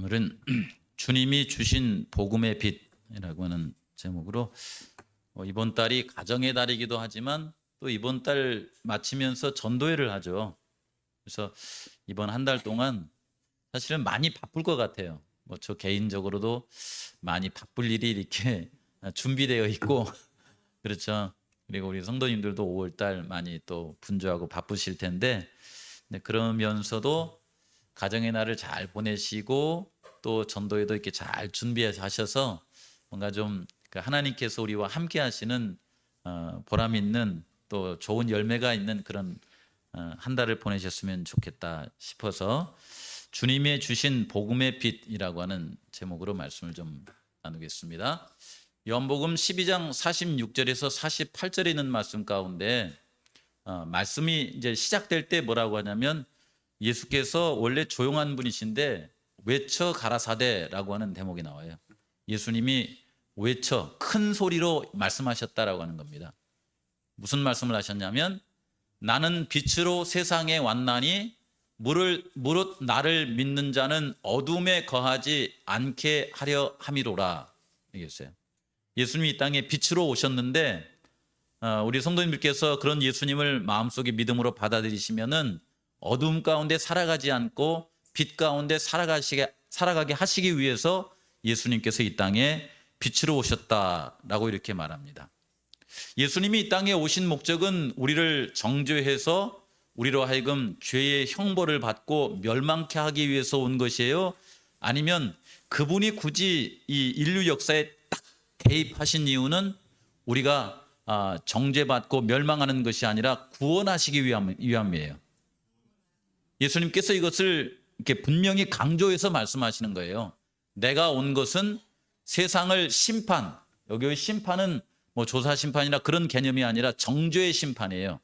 오늘은 주님이 주신 복음의 빛이라고 하는 제목으로 이번 달이 가정의 달이기도 하지만 또 이번 달 마치면서 전도회를 하죠. 그래서 이번 한 달 동안 사실은 많이 바쁠 것 같아요. 저 개인적으로도 많이 바쁠 일이 이렇게 준비되어 있고 그렇죠. 그리고 우리 성도님들도 5월 달 많이 또 분주하고 바쁘실 텐데 그러면서도 가정의 날을 잘 보내시고 또 전도회도 이렇게 잘 준비하셔서 뭔가 좀 하나님께서 우리와 함께 하시는 보람 있는 또 좋은 열매가 있는 그런 한 달을 보내셨으면 좋겠다 싶어서 주님의 주신 복음의 빛이라고 하는 제목으로 말씀을 좀 나누겠습니다. 요한복음 12장 46절에서 48절에 있는 말씀 가운데 말씀이 이제 시작될 때 뭐라고 하냐면 예수께서 원래 조용한 분이신데 외쳐 가라사대라고 하는 대목이 나와요. 예수님이 외쳐 큰 소리로 말씀하셨다라고 하는 겁니다. 무슨 말씀을 하셨냐면 나는 빛으로 세상에 왔나니 무릇 나를 믿는 자는 어둠에 거하지 않게 하려 함이로라 얘기했어요. 예수님이 이 땅에 빛으로 오셨는데 우리 성도님들께서 그런 예수님을 마음속에 믿음으로 받아들이시면은 어둠 가운데 살아가지 않고 빛 가운데 살아가게 하시기 위해서 예수님께서 이 땅에 빛으로 오셨다라고 이렇게 말합니다. 예수님이 이 땅에 오신 목적은 우리를 정죄해서 우리로 하여금 죄의 형벌을 받고 멸망케 하기 위해서 온 것이에요? 아니면 그분이 굳이 이 인류 역사에 딱 개입하신 이유는 우리가 정죄받고 멸망하는 것이 아니라 구원하시기 위함이에요. 예수님께서 이것을 이렇게 분명히 강조해서 말씀하시는 거예요. 내가 온 것은 세상을 심판, 여기의 심판은 조사 심판이나 그런 개념이 아니라 정죄의 심판이에요.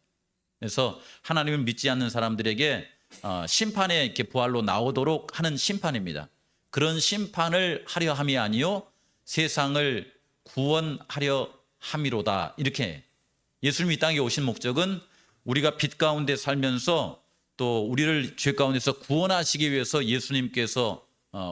그래서 하나님을 믿지 않는 사람들에게 심판에 이렇게 부활로 나오도록 하는 심판입니다. 그런 심판을 하려 함이 아니요 세상을 구원하려 함이로다. 이렇게 예수님이 이 땅에 오신 목적은 우리가 빛 가운데 살면서 또 우리를 죄 가운데서 구원하시기 위해서 예수님께서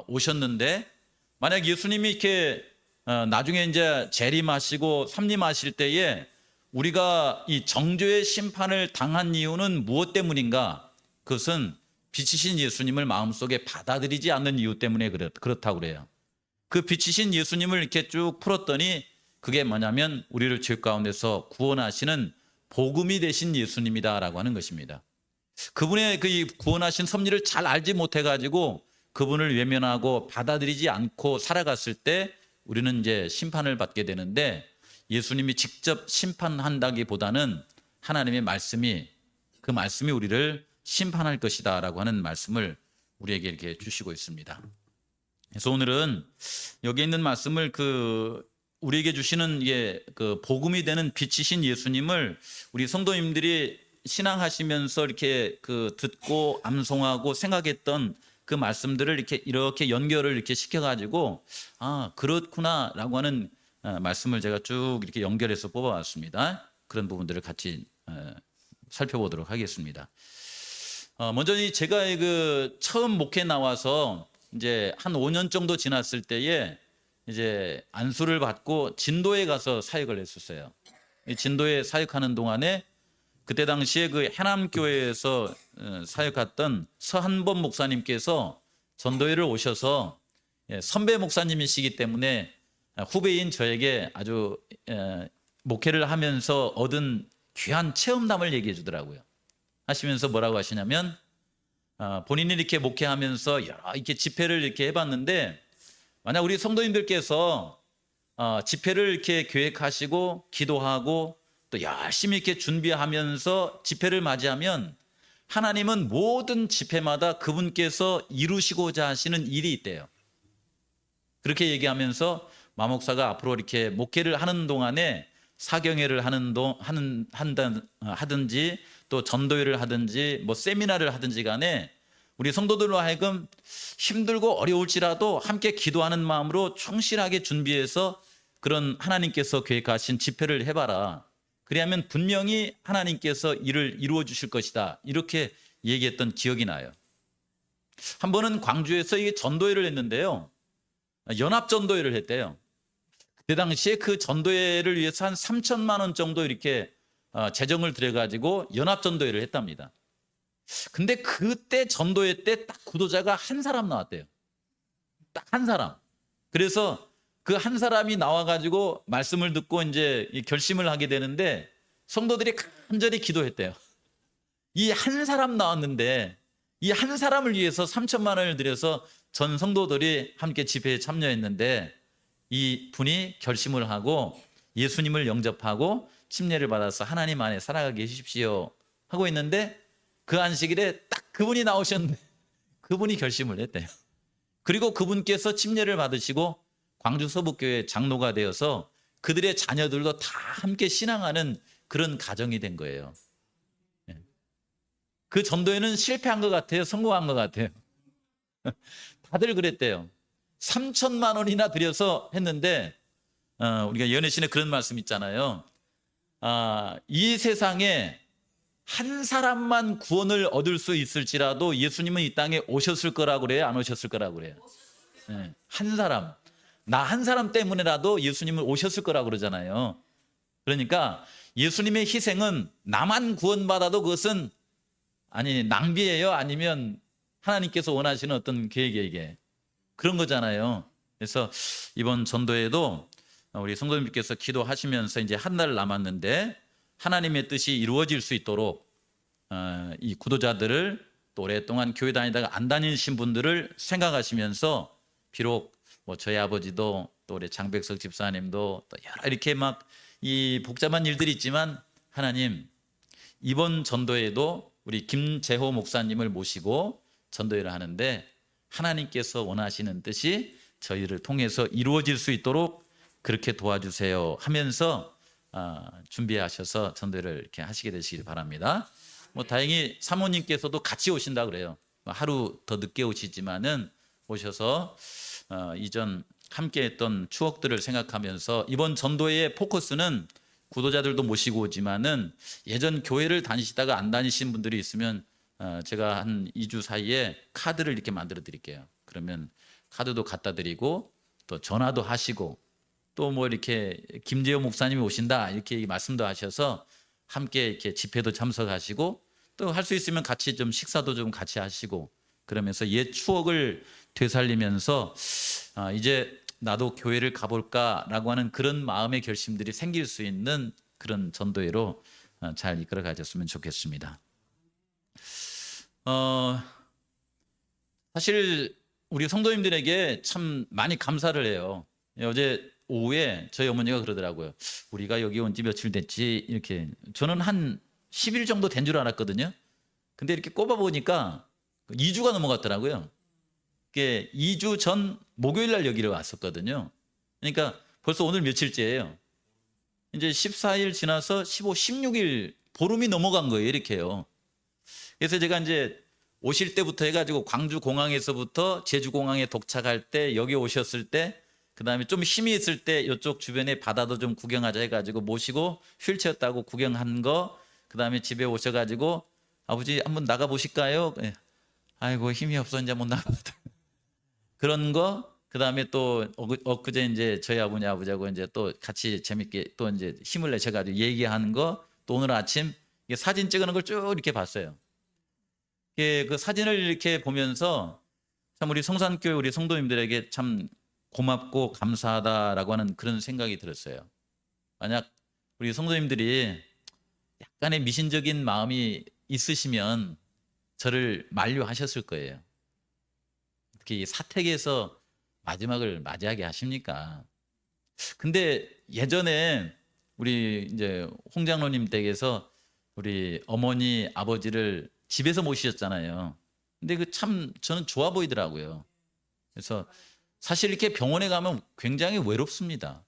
오셨는데 만약 예수님이 이렇게 나중에 이제 재림하시고 삼림하실 때에 우리가 이 정죄의 심판을 당한 이유는 무엇 때문인가? 그것은 빛이신 예수님을 마음속에 받아들이지 않는 이유 때문에 그렇다고 그래요. 그 빛이신 예수님을 이렇게 쭉 풀었더니 그게 뭐냐면 우리를 죄 가운데서 구원하시는 복음이 되신 예수님이다라고 하는 것입니다. 그분의 그 구원하신 섭리를 잘 알지 못해가지고 그분을 외면하고 받아들이지 않고 살아갔을 때 우리는 이제 심판을 받게 되는데 예수님이 직접 심판한다기보다는 하나님의 말씀이 그 말씀이 우리를 심판할 것이다라고 하는 말씀을 우리에게 이렇게 주시고 있습니다. 그래서 오늘은 여기 있는 말씀을 우리에게 주시는 그 복음이 되는 빛이신 예수님을 우리 성도님들이 신앙하시면서 이렇게 듣고 암송하고 생각했던 그 말씀들을 이렇게 연결을 이렇게 시켜가지고 그렇구나라고 하는 말씀을 제가 쭉 이렇게 연결해서 뽑아왔습니다. 그런 부분들을 같이 살펴보도록 하겠습니다. 먼저 제가 처음 목회 나와서 이제 한 5년 정도 지났을 때에 이제 안수를 받고 진도에 가서 사역을 했었어요. 이 진도에 사역하는 동안에 그때 당시에 해남교회에서 사역했던 서한범 목사님께서 전도회를 오셔서 선배 목사님이시기 때문에 후배인 저에게 아주 목회를 하면서 얻은 귀한 체험담을 얘기해 주더라고요. 하시면서 뭐라고 하시냐면 본인이 이렇게 목회하면서 여러 이렇게 집회를 이렇게 해봤는데 만약 우리 성도님들께서 집회를 이렇게 계획하시고 기도하고 또 열심히 이렇게 준비하면서 집회를 맞이하면 하나님은 모든 집회마다 그분께서 이루시고자 하시는 일이 있대요. 그렇게 얘기하면서 마 목사가 앞으로 이렇게 목회를 하는 동안에 사경회를 하든지 또 전도회를 하든지 세미나를 하든지 간에 우리 성도들로 하여금 힘들고 어려울지라도 함께 기도하는 마음으로 충실하게 준비해서 그런 하나님께서 계획하신 집회를 해봐라. 그래야면 분명히 하나님께서 일을 이루어 주실 것이다. 이렇게 얘기했던 기억이 나요. 한 번은 광주에서 이게 전도회를 했는데요. 연합 전도회를 했대요. 그때 당시에 그 전도회를 위해서 한 3천만 원 정도 이렇게 재정을 들여가지고 연합 전도회를 했답니다. 근데 그때 전도회 때 딱 구도자가 한 사람 나왔대요. 딱 한 사람. 그래서 그 한 사람이 나와가지고 말씀을 듣고 이제 결심을 하게 되는데 성도들이 간절히 기도했대요. 이 한 사람 나왔는데 이 한 사람을 위해서 3천만 원을 들여서 전 성도들이 함께 집회에 참여했는데 이 분이 결심을 하고 예수님을 영접하고 침례를 받아서 하나님 안에 살아가게 해주십시오 하고 있는데 그 안식일에 딱 그분이 나오셨는데 그분이 결심을 했대요. 그리고 그분께서 침례를 받으시고 광주 서북교회 장로가 되어서 그들의 자녀들도 다 함께 신앙하는 그런 가정이 된 거예요. 그 전도회는 실패한 것 같아요? 성공한 것 같아요? 다들 그랬대요. 3천만 원이나 들여서 했는데 우리가 연애신에 그런 말씀 있잖아요. 이 세상에 한 사람만 구원을 얻을 수 있을지라도 예수님은 이 땅에 오셨을 거라고 그래요? 안 오셨을 거라고 그래요? 네, 한 사람. 나 한 사람 때문에라도 예수님은 오셨을 거라고 그러잖아요. 그러니까 예수님의 희생은 나만 구원받아도 그것은 낭비예요? 아니면 하나님께서 원하시는 어떤 계획이에요, 이게? 그런 거잖아요. 그래서 이번 전도에도 우리 성도님께서 기도하시면서 이제 한 달 남았는데 하나님의 뜻이 이루어질 수 있도록 이 구도자들을 또 오랫동안 교회 다니다가 안 다니신 분들을 생각하시면서 비록 뭐 저희 아버지도 또 우리 장백석 집사님도 또 여러 이렇게 막 이 복잡한 일들이 있지만 하나님 이번 전도에도 우리 김재호 목사님을 모시고 전도회를 하는데 하나님께서 원하시는 뜻이 저희를 통해서 이루어질 수 있도록 그렇게 도와주세요 하면서 준비하셔서 전도회를 이렇게 하시게 되시길 바랍니다. 뭐 다행히 사모님께서도 같이 오신다 그래요. 하루 더 늦게 오시지만은 오셔서 이전 함께했던 추억들을 생각하면서 이번 전도회의 포커스는 구도자들도 모시고 오지만은 예전 교회를 다니시다가 안 다니신 분들이 있으면 제가 한 2주 사이에 카드를 이렇게 만들어 드릴게요. 그러면 카드도 갖다 드리고 또 전화도 하시고 또 뭐 이렇게 김재호 목사님이 오신다 이렇게 말씀도 하셔서 함께 이렇게 집회도 참석하시고 또 할 수 있으면 같이 좀 식사도 좀 같이 하시고 그러면서 옛 추억을 되살리면서 이제 나도 교회를 가볼까라고 하는 그런 마음의 결심들이 생길 수 있는 그런 전도회로 잘 이끌어 가셨으면 좋겠습니다. 사실 우리 성도님들에게 참 많이 감사를 해요. 어제 오후에 저희 어머니가 그러더라고요. 우리가 여기 온 지 며칠 됐지 이렇게. 저는 한 10일 정도 된 줄 알았거든요. 근데 이렇게 꼽아보니까 2주가 넘어갔더라고요. 2주 전 목요일 날 여기를 왔었거든요. 그러니까 벌써 오늘 며칠째예요. 이제 14일 지나서 15, 16일 보름이 넘어간 거예요. 이렇게요. 그래서 제가 이제 오실 때부터 해가지고 광주 공항에서부터 제주 공항에 도착할 때 여기 오셨을 때 그다음에 좀 힘이 있을 때 이쪽 주변에 바다도 좀 구경하자 해가지고 모시고 휠체어 타고 구경한 거 그다음에 집에 오셔가지고 아버지 한번 나가 보실까요? 아이고 힘이 없어 이제 못 나가다. 그런 거 그다음에 또 엊그제 이제 저희 아버지하고 이제 또 같이 재밌게 또 이제 힘을 내셔가지고 얘기하는 거 또 오늘 아침 사진 찍는 걸 쭉 이렇게 봤어요. 그 사진을 이렇게 보면서 참 우리 성산교회 우리 성도님들에게 참 고맙고 감사하다라고 하는 그런 생각이 들었어요. 만약 우리 성도님들이 약간의 미신적인 마음이 있으시면 저를 만류하셨을 거예요. 특히 사택에서 마지막을 맞이하게 하십니까? 근데 예전에 우리 이제 홍 장로님 댁에서 우리 어머니 아버지를 집에서 모시셨잖아요. 근데 그 참 저는 좋아 보이더라고요. 그래서 사실 이렇게 병원에 가면 굉장히 외롭습니다.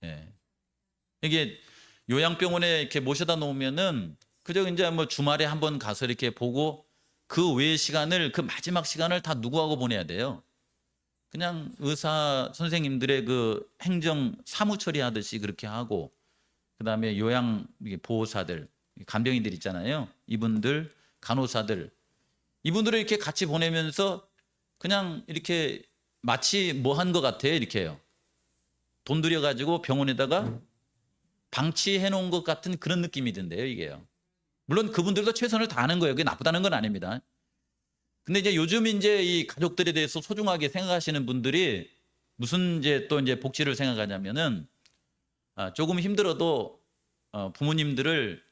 예. 이게 요양병원에 이렇게 모셔다 놓으면은 그저 이제 뭐 주말에 한번 가서 이렇게 보고 그 외의 시간을 그 마지막 시간을 다 누구하고 보내야 돼요? 그냥 의사 선생님들의 그 행정 사무 처리하듯이 그렇게 하고 그다음에 요양 보호사들 간병인들 있잖아요. 이분들 간호사들 이분들을 이렇게 같이 보내면서 그냥 이렇게 마치 뭐 한 것 같아요. 이렇게 해요. 돈 들여가지고 병원에다가 방치해 놓은 것 같은 그런 느낌이 든대요, 이게요. 물론 그분들도 최선을 다하는 거예요. 그게 나쁘다는 건 아닙니다. 근데 이제 요즘 이제 이 가족들에 대해서 소중하게 생각하시는 분들이 무슨 이제 또 이제 복지를 생각하냐면은 조금 힘들어도 부모님들을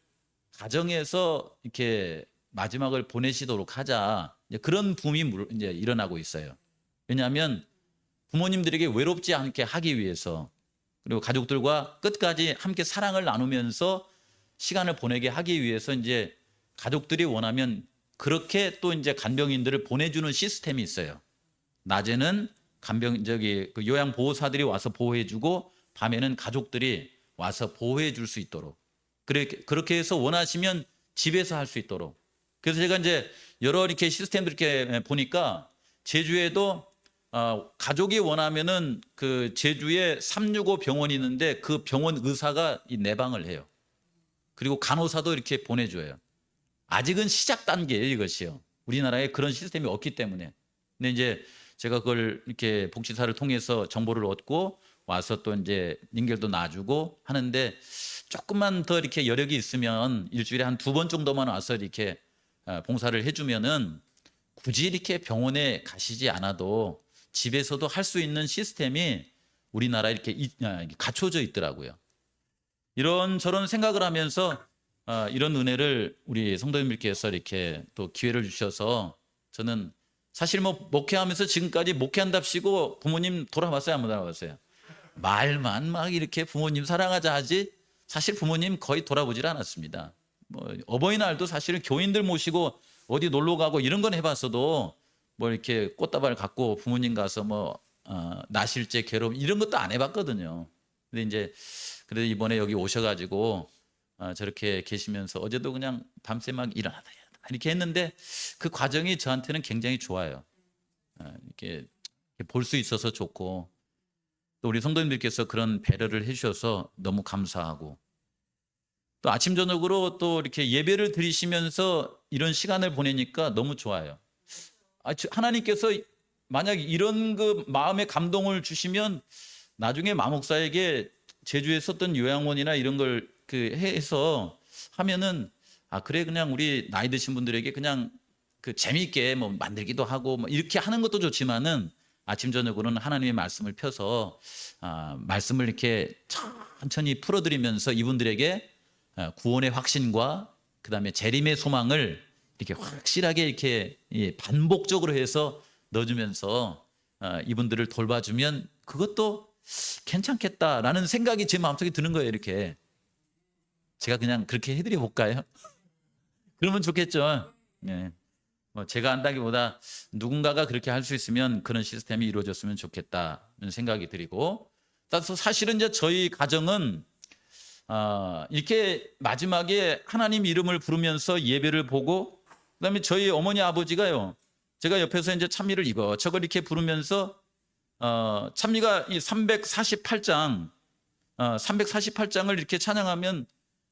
가정에서 이렇게 마지막을 보내시도록 하자. 이제 그런 붐이 이제 일어나고 있어요. 왜냐하면 부모님들에게 외롭지 않게 하기 위해서, 그리고 가족들과 끝까지 함께 사랑을 나누면서 시간을 보내게 하기 위해서 이제 가족들이 원하면 그렇게 또 이제 간병인들을 보내주는 시스템이 있어요. 낮에는 그 요양보호사들이 와서 보호해주고 밤에는 가족들이 와서 보호해줄 수 있도록, 그렇게 해서 원하시면 집에서 할 수 있도록. 그래서 제가 이제 여러 이렇게 시스템들 이렇게 보니까 제주에도 가족이 원하면은 그 제주에 365 병원이 있는데 그 병원 의사가 이 내방을 해요. 그리고 간호사도 이렇게 보내줘요. 아직은 시작 단계예요, 이것이요. 우리나라에 그런 시스템이 없기 때문에. 근데 이제 제가 그걸 이렇게 복지사를 통해서 정보를 얻고 와서 또 이제 연결도 놔주고 하는데, 조금만 더 이렇게 여력이 있으면 일주일에 한 2번 정도만 와서 이렇게 봉사를 해주면은 굳이 이렇게 병원에 가시지 않아도 집에서도 할 수 있는 시스템이 우리나라에 이렇게 갖춰져 있더라고요. 이런 저런 생각을 하면서 이런 은혜를 우리 성도님들께서 이렇게 또 기회를 주셔서, 저는 사실 뭐 목회하면서 지금까지 목회한답시고 부모님 돌아봤어요, 안 돌아봤어요? 말만 막 이렇게 부모님 사랑하자 하지 사실 부모님 거의 돌아보질 않았습니다. 뭐 어버이날도 사실은 교인들 모시고 어디 놀러 가고 이런 건 해봤어도 뭐 이렇게 꽃다발 갖고 부모님 가서 뭐 나실제 괴로움 이런 것도 안 해봤거든요. 근데 이제 그래도 이번에 여기 오셔가지고 저렇게 계시면서 어제도 그냥 밤새 막 일어나다 이렇게 했는데 그 과정이 저한테는 굉장히 좋아요. 이렇게 볼 수 있어서 좋고, 또 우리 성도님들께서 그런 배려를 해주셔서 너무 감사하고, 또 아침 저녁으로 또 이렇게 예배를 드리시면서 이런 시간을 보내니까 너무 좋아요. 하나님께서 만약 이런 그 마음의 감동을 주시면 나중에 마목사에게 제주에 썼던 요양원이나 이런 걸 그 해서 하면은 그래 그냥 우리 나이 드신 분들에게 그냥 그 재미있게 뭐 만들기도 하고 뭐 이렇게 하는 것도 좋지만은 아침 저녁으로는 하나님의 말씀을 펴서 말씀을 이렇게 천천히 풀어드리면서 이분들에게 구원의 확신과 그다음에 재림의 소망을 이렇게 확실하게 이렇게 반복적으로 해서 넣어주면서 이분들을 돌봐주면 그것도 괜찮겠다라는 생각이 제 마음속에 드는 거예요. 이렇게 제가 그냥 그렇게 해드려 볼까요? 그러면 좋겠죠. 네. 제가 한다기보다 누군가가 그렇게 할 수 있으면 그런 시스템이 이루어졌으면 좋겠다는 생각이 들고, 사실은 이제 저희 가정은 이렇게 마지막에 하나님 이름을 부르면서 예배를 보고, 그다음에 저희 어머니 아버지가요, 제가 옆에서 이제 찬미를 이것저것 이렇게 부르면서 찬미가 이 348장을 이렇게 찬양하면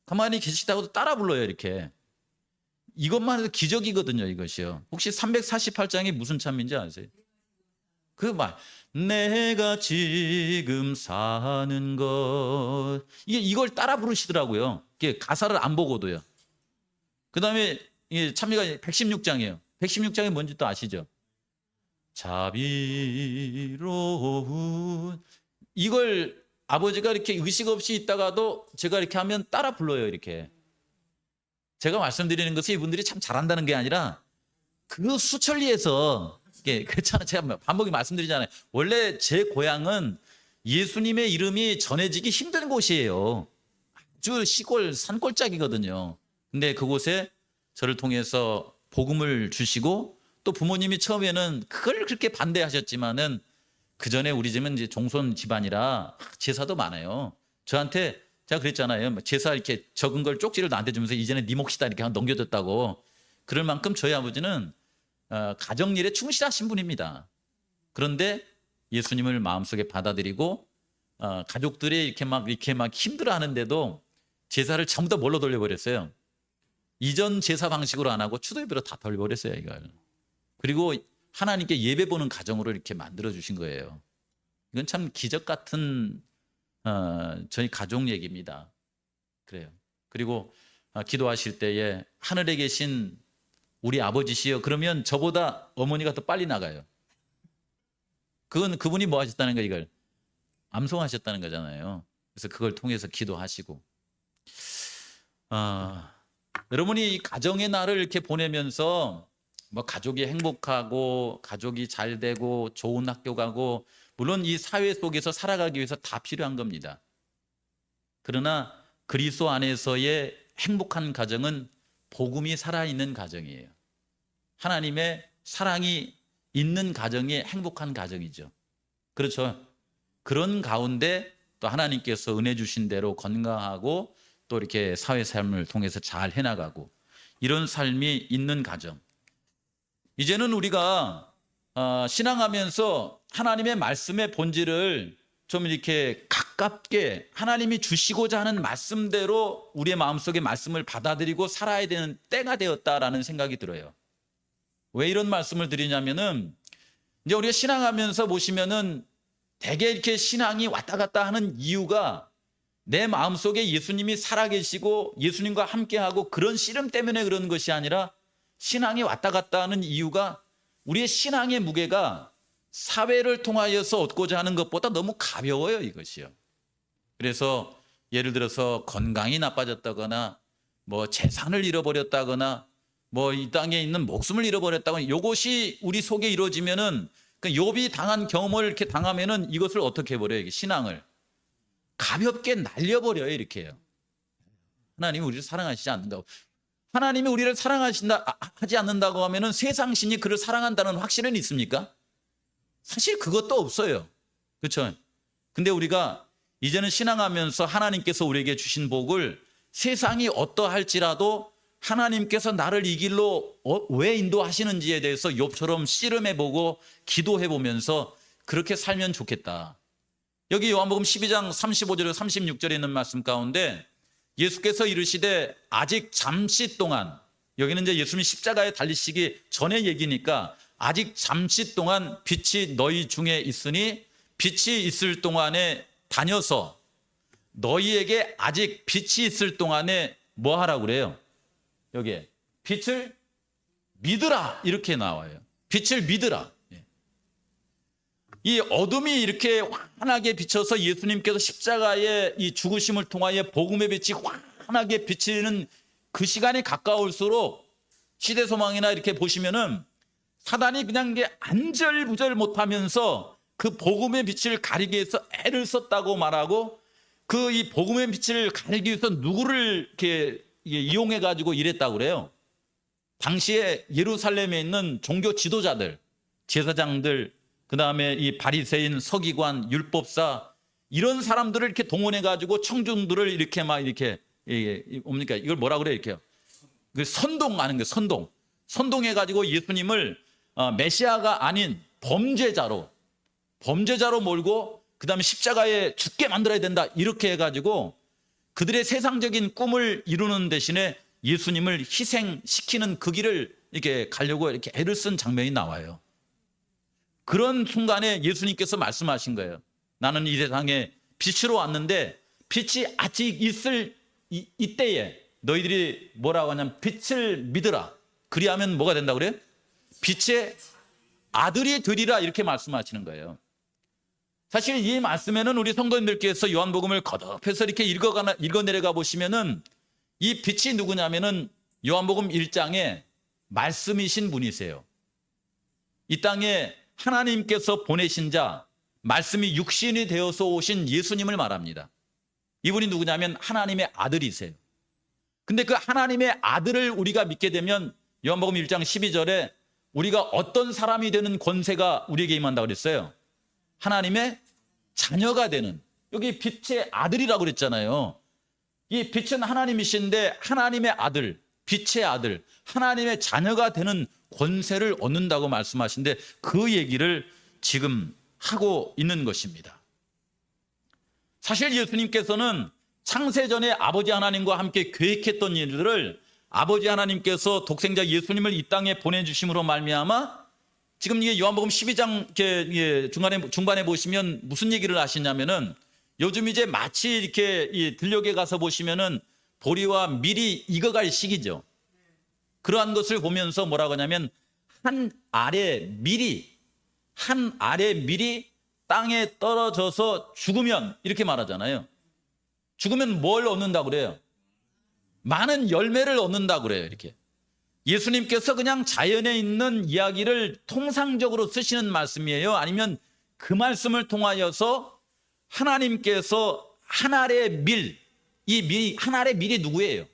가만히 계시다고도 따라 불러요. 이렇게. 이것만 해도 기적이거든요, 이것이요. 혹시 348장이 무슨 찬미인지 아세요? 그 말, 내가 지금 사는 것, 이걸 따라 부르시더라고요. 이게 가사를 안 보고도요. 그 다음에 찬미가 116장이에요. 116장이 뭔지 또 아시죠? 자비로운, 이걸 아버지가 이렇게 의식 없이 있다가도 제가 이렇게 하면 따라 불러요, 이렇게. 제가 말씀드리는 것이 이분들이 참 잘한다는 게 아니라 그 수천리에서, 그렇잖아요. 제가 반복이 말씀드리잖아요. 원래 제 고향은 예수님의 이름이 전해지기 힘든 곳이에요. 아주 시골 산골짜기거든요. 근데 그곳에 저를 통해서 복음을 주시고, 또 부모님이 처음에는 그걸 그렇게 반대하셨지만은 그 전에 우리 집은 이제 종손 집안이라 제사도 많아요. 저한테 제가 그랬잖아요. 제사 이렇게 적은 걸 쪽지를 나한테 주면서 이제는 네 몫이다 이렇게 넘겨줬다고. 그럴 만큼 저희 아버지는 가정일에 충실하신 분입니다. 그런데 예수님을 마음속에 받아들이고 가족들이 이렇게 막 힘들어하는데도 제사를 전부 다 뭘로 돌려버렸어요? 이전 제사 방식으로 안 하고 추도 예배로 다 돌려버렸어요, 이걸. 그리고 하나님께 예배 보는 가정으로 이렇게 만들어 주신 거예요. 이건 참 기적 같은 저희 가족 얘기입니다. 그래요. 그리고 기도하실 때에 하늘에 계신 우리 아버지시여, 그러면 저보다 어머니가 더 빨리 나가요. 그분이 뭐 하셨다는 거예요? 이걸 암송하셨다는 거잖아요. 그래서 그걸 통해서 기도하시고, 여러분이 이 가정의 날을 이렇게 보내면서 뭐 가족이 행복하고 가족이 잘 되고 좋은 학교 가고, 물론 이 사회 속에서 살아가기 위해서 다 필요한 겁니다. 그러나 그리스도 안에서의 행복한 가정은 복음이 살아있는 가정이에요. 하나님의 사랑이 있는 가정이 행복한 가정이죠. 그렇죠. 그런 가운데 또 하나님께서 은혜 주신 대로 건강하고 또 이렇게 사회 삶을 통해서 잘 해나가고, 이런 삶이 있는 가정. 이제는 우리가 신앙하면서 하나님의 말씀의 본질을 좀 이렇게 가깝게 하나님이 주시고자 하는 말씀대로 우리의 마음속에 말씀을 받아들이고 살아야 되는 때가 되었다라는 생각이 들어요. 왜 이런 말씀을 드리냐면은, 이제 우리가 신앙하면서 보시면은 대개 이렇게 신앙이 왔다 갔다 하는 이유가 내 마음속에 예수님이 살아계시고 예수님과 함께하고 그런 씨름 때문에 그런 것이 아니라, 신앙이 왔다 갔다 하는 이유가 우리의 신앙의 무게가 사회를 통하여서 얻고자 하는 것보다 너무 가벼워요, 이것이요. 그래서 예를 들어서 건강이 나빠졌다거나 뭐 재산을 잃어버렸다거나 뭐 이 땅에 있는 목숨을 잃어버렸다거나, 이것이 우리 속에 이루어지면은, 그 욥이 당한 경험을 이렇게 당하면은 이것을 어떻게 해버려요? 이게 신앙을 가볍게 날려버려요. 이렇게요. 하나님이 우리를 사랑하시지 않는다고. 하나님이 우리를 하지 않는다고 하면은 세상 신이 그를 사랑한다는 확신은 있습니까? 사실 그것도 없어요. 그렇죠? 근데 우리가 이제는 신앙하면서 하나님께서 우리에게 주신 복을 세상이 어떠할지라도 하나님께서 나를 이 길로 왜 인도하시는지에 대해서 욥처럼 씨름해보고 기도해보면서 그렇게 살면 좋겠다. 여기 요한복음 12장 35절에 36절에 있는 말씀 가운데 예수께서 이르시되 아직 잠시 동안, 여기는 이제 예수님이 십자가에 달리시기 전의 얘기니까, 아직 잠시 동안 빛이 너희 중에 있으니 빛이 있을 동안에 다녀서 너희에게 아직 빛이 있을 동안에 뭐 하라고 그래요? 여기에 빛을 믿으라 이렇게 나와요. 빛을 믿으라. 이 어둠이 이렇게 환하게 비쳐서 예수님께서 십자가의 이 죽으심을 통하여 복음의 빛이 환하게 비치는 그 시간이 가까울수록 시대소망이나 이렇게 보시면은 사단이 그냥 이게 안절부절 못하면서 그 복음의 빛을 가리기 위해서 애를 썼다고 말하고, 그 이 복음의 빛을 가리기 위해서 누구를 이렇게 이용해 가지고 이랬다고 그래요. 당시에 예루살렘에 있는 종교 지도자들, 제사장들, 그 다음에 이 바리새인, 서기관, 율법사, 이런 사람들을 이렇게 동원해 가지고 청중들을 이렇게 막 이렇게 뭡니까? 이걸 뭐라 그래요? 이렇게요. 그 선동하는 거예요. 선동해 가지고 예수님을 메시아가 아닌 범죄자로 몰고 그 다음에 십자가에 죽게 만들어야 된다 이렇게 해가지고 그들의 세상적인 꿈을 이루는 대신에 예수님을 희생시키는 그 길을 이렇게 가려고 이렇게 애를 쓴 장면이 나와요. 그런 순간에 예수님께서 말씀하신 거예요. 나는 이 세상에 빛으로 왔는데 빛이 아직 있을 이때에 너희들이 뭐라고 하냐면 빛을 믿으라. 그리하면 뭐가 된다고 그래요? 빛의 아들이 되리라 이렇게 말씀하시는 거예요. 사실 이 말씀에는 우리 성도님들께서 요한복음을 거듭해서 이렇게 읽어내려가 보시면은 이 빛이 누구냐면은 요한복음 1장에 말씀이신 분이세요. 이 땅에 하나님께서 보내신 자, 말씀이 육신이 되어서 오신 예수님을 말합니다. 이분이 누구냐면 하나님의 아들이세요. 근데 그 하나님의 아들을 우리가 믿게 되면 요한복음 1장 12절에 우리가 어떤 사람이 되는 권세가 우리에게 임한다고 그랬어요. 하나님의 자녀가 되는, 여기 빛의 아들이라고 그랬잖아요. 이 빛은 하나님이신데 하나님의 아들, 빛의 아들, 하나님의 자녀가 되는 권세를 얻는다고 말씀하신데 그 얘기를 지금 하고 있는 것입니다. 사실 예수님께서는 창세전에 아버지 하나님과 함께 계획했던 일들을 아버지 하나님께서 독생자 예수님을 이 땅에 보내주심으로 말미암아 지금 이게 요한복음 12장 이렇게 중반에 보시면 무슨 얘기를 하시냐면은 요즘 이제 마치 이렇게 이 들녘에 가서 보시면은 보리와 밀이 익어갈 시기죠. 그러한 것을 보면서 뭐라고 하냐면 한 알의 밀이 땅에 떨어져서 죽으면 이렇게 말하잖아요. 죽으면 뭘 얻는다고 그래요? 많은 열매를 얻는다고 그래요. 이렇게. 예수님께서 그냥 자연에 있는 이야기를 통상적으로 쓰시는 말씀이에요? 아니면 그 말씀을 통하여서 하나님께서 한 알의 밀, 한 알의 밀이 누구예요?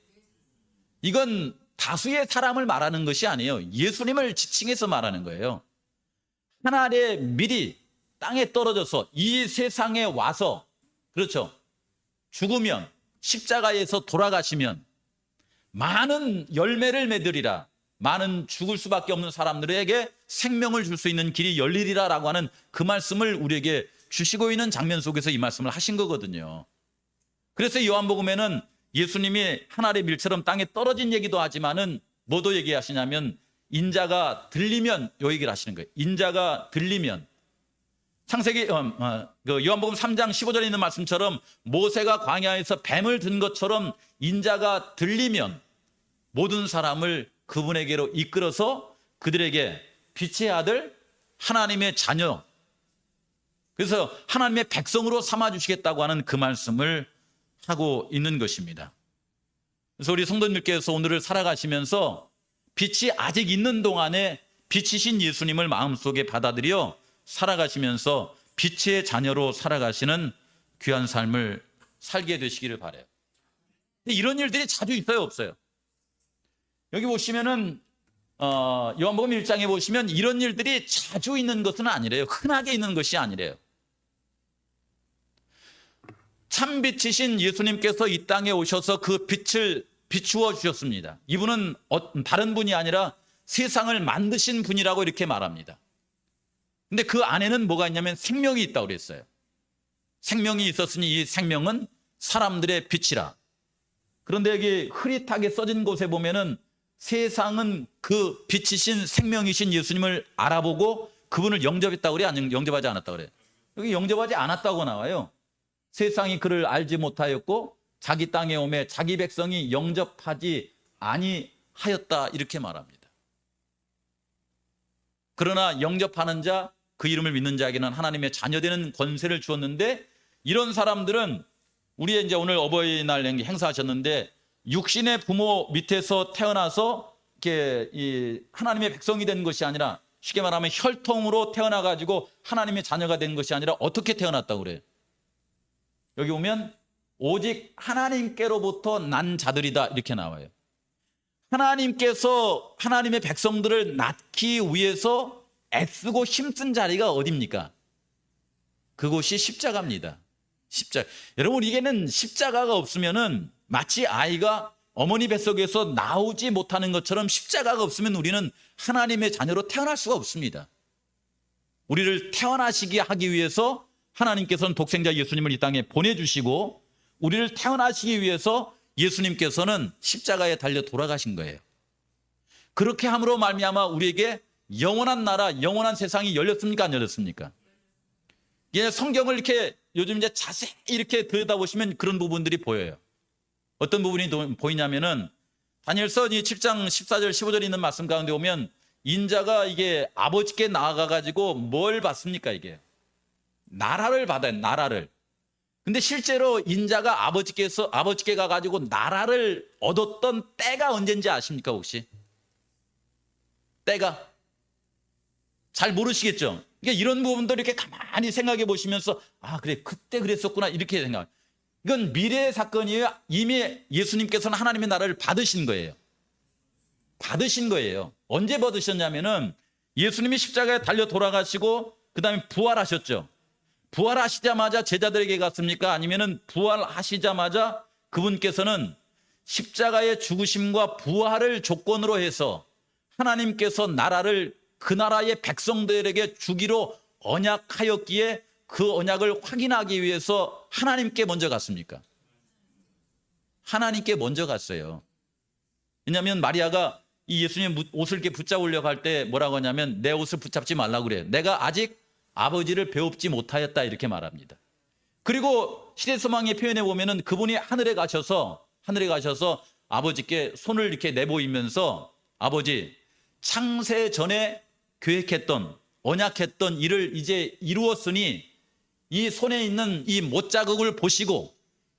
이건 다수의 사람을 말하는 것이 아니에요. 예수님을 지칭해서 말하는 거예요. 한 알의 밀이 땅에 떨어져서 이 세상에 와서, 그렇죠, 죽으면, 십자가에서 돌아가시면 많은 열매를 맺으리라, 많은 죽을 수밖에 없는 사람들에게 생명을 줄 수 있는 길이 열리리라 라고 하는 그 말씀을 우리에게 주시고 있는 장면 속에서 이 말씀을 하신 거거든요. 그래서 요한복음에는 예수님이 한 알의 밀처럼 땅에 떨어진 얘기도 하지만은 뭐도 얘기하시냐면 인자가 들리면, 요 얘기를 하시는 거예요. 인자가 들리면, 창세기 요한복음 3장 15절에 있는 말씀처럼 모세가 광야에서 뱀을 든 것처럼 인자가 들리면 모든 사람을 그분에게로 이끌어서 그들에게 빛의 아들, 하나님의 자녀, 그래서 하나님의 백성으로 삼아주시겠다고 하는 그 말씀을 하고 있는 것입니다. 그래서 우리 성도님들께서 오늘을 살아가시면서 빛이 아직 있는 동안에 빛이신 예수님을 마음속에 받아들여 살아가시면서 빛의 자녀로 살아가시는 귀한 삶을 살게 되시기를 바라요. 근데 이런 일들이 자주 있어요, 없어요? 여기 보시면은 요한복음 1장에 보시면 이런 일들이 자주 있는 것은 아니래요. 흔하게 있는 것이 아니래요. 참 빛이신 예수님께서 이 땅에 오셔서 그 빛을 비추어 주셨습니다. 이분은 다른 분이 아니라 세상을 만드신 분이라고 이렇게 말합니다. 근데 그 안에는 뭐가 있냐면 생명이 있다고 그랬어요. 생명이 있었으니 이 생명은 사람들의 빛이라. 그런데 여기 흐릿하게 써진 곳에 보면은 세상은 그 빛이신 생명이신 예수님을 알아보고 그분을 영접했다고 그래? 아니면 영접하지 않았다고 그래? 여기 영접하지 않았다고 나와요. 세상이 그를 알지 못하였고 자기 땅에 오매 자기 백성이 영접하지 아니하였다, 이렇게 말합니다. 그러나 영접하는 자, 그 이름을 믿는 자에게는 하나님의 자녀되는 권세를 주었는데, 이런 사람들은 우리의 이제 오늘 어버이날 행사하셨는데 육신의 부모 밑에서 태어나서 이렇게 이 하나님의 백성이 된 것이 아니라, 쉽게 말하면 혈통으로 태어나 가지고 하나님의 자녀가 된 것이 아니라 어떻게 태어났다고 그래요? 여기 오면 오직 하나님께로부터 난 자들이다, 이렇게 나와요. 하나님께서 하나님의 백성들을 낳기 위해서 애쓰고 힘쓴 자리가 어디입니까? 그곳이 십자가입니다. 십자가. 여러분, 이게는 십자가가 없으면은 마치 아이가 어머니 뱃속에서 나오지 못하는 것처럼 십자가가 없으면 우리는 하나님의 자녀로 태어날 수가 없습니다. 우리를 태어나시게 하기 위해서 하나님께서는 독생자 예수님을 이 땅에 보내주시고, 우리를 태어나시기 위해서 예수님께서는 십자가에 달려 돌아가신 거예요. 그렇게 함으로 말미암아 우리에게 영원한 나라, 영원한 세상이 열렸습니까? 안 열렸습니까? 예, 성경을 이렇게 요즘 이제 자세히 이렇게 들여다보시면 그런 부분들이 보여요. 어떤 부분이 보이냐면은 다니엘서 7장 14절 15절에 있는 말씀 가운데 오면 인자가 이게 아버지께 나아가 가지고 뭘 받습니까? 이게 나라를 받아요. 나라를. 근데 실제로 인자가 아버지께 가 가지고 나라를 얻었던 때가 언젠지 아십니까, 혹시? 때가 잘 모르시겠죠? 그러니까 이런 부분들 이렇게 가만히 생각해 보시면서, 아, 그래, 그때 그랬었구나, 이렇게 생각. 이건 미래의 사건이에요. 이미 예수님께서는 하나님의 나라를 받으신 거예요. 받으신 거예요. 언제 받으셨냐면은 예수님이 십자가에 달려 돌아가시고 그다음에 부활하셨죠. 부활하시자마자 제자들에게 갔습니까? 아니면은 부활하시자마자 그분께서는 십자가의 죽으심과 부활을 조건으로 해서 하나님께서 나라를 그 나라의 백성들에게 주기로 언약하였기에 그 언약을 확인하기 위해서 하나님께 먼저 갔습니까? 하나님께 먼저 갔어요. 왜냐하면 마리아가 이 예수님 옷을 이렇게 붙잡으려고 할 때 뭐라고 하냐면 내 옷을 붙잡지 말라고 그래요. 내가 아직 아버지를 배웁지 못하였다 이렇게 말합니다. 그리고 시대소망의 표현에 보면은 그분이 하늘에 가셔서 아버지께 손을 이렇게 내보이면서 아버지 창세 전에 계획했던 언약했던 일을 이제 이루었으니 이 손에 있는 이 못자국을 보시고